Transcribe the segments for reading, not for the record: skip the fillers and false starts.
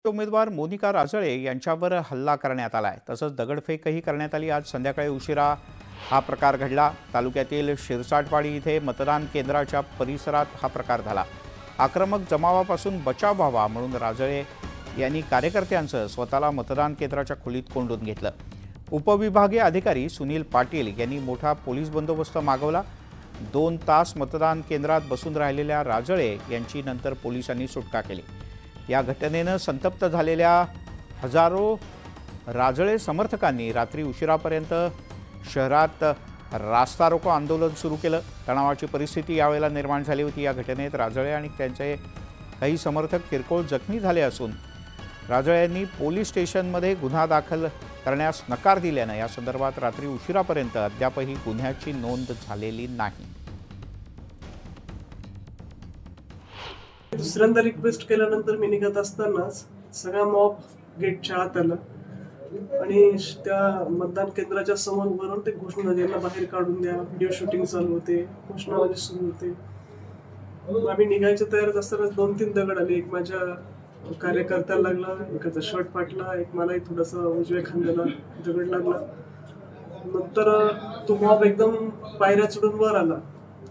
उमेदवार मोनिका राजळे यांच्यावर हल्ला करण्यात आलाय। तसंच दगडफेकही करण्यात आली। आज संध्याकाळी उशिरा हा प्रकार घडला। तालुक्यातील शिरसाटवाडी इथे मतदान केंद्राच्या परिसरात हा प्रकार झाला। आक्रमक जमावापासून बचाव व्हावा म्हणून राजळे यांनी कार्यकर्त्यांसह स्वतःला मतदान केंद्राच्या खोलीत कोंडून घेतलं। उपविभागीय अधिकारी सुनील पाटील यांनी मोठा पोलीस बंदोबस्त मागवला। 2 तास मतदान केंद्रात बसून राहिलेल्या राजळे यांची नंतर पोलिसांनी सुटका केली। या घटनेनं संतप्त झालेल्या हजारो राजळे समर्थकांनी रात्री उशिरापर्यंत शहरात रास्ता रोको आंदोलन सुरू केलं। तणावाची परिस्थिती यावेळेला निर्माण झाली होती। या घटनेत राजळे आणि त्यांचे काही समर्थक किरकोळ जखमी झाले असून राजळे यांनी पोलीस स्टेशनमध्ये गुन्हा दाखल करण्यास नकार दिल्यानं या संदर्भात रात्री उशिरापर्यंत अद्यापही गुन्ह्याची नोंद झालेली नाही। दुसऱ्यांदा रिक्वेस्ट केल्यानंतर मी निघत असतानाच सगळा मॉब गेटच्या आत आला आणि त्या मतदान केंद्राच्या समोर उभारून ते घोषणाबाजीला बाहेर काढून द्या, व्हिडिओ शूटिंग चालू होते, घोषणाबाजी सुरू होते। आम्ही निघायच्या तयारीत असतानाच 2-3 दगड आले। एक माझ्या कार्यकर्त्याला लागला, एकाचा शर्ट फाटला, एक मलाही थोडासा उजव्या खांद्याला दगड लागला। नंतर तो मॉब एकदम पायऱ्या चढून वर आला।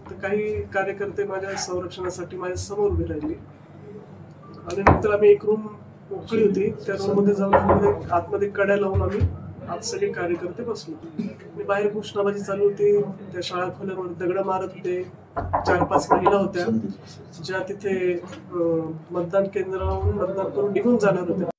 तर काही कार्यकर्ते माझ्या संरक्षणासाठी माझ्या समोर उभे राहिले आणि नंतर आम्ही एक रूम मोकळी होती, त्या रूम मध्ये जाऊन आतमध्ये कड्या लावून आम्ही आत सगळे कार्यकर्ते बसलो। मी बाहेर घोषणाबाजी चालू होती, त्या शाळा खोल्यांवर दगड मारत होते। 4-5 महिला होत्या ज्या तिथे मतदान केंद्रावरून मतदान करून निघून जाणार होत्या।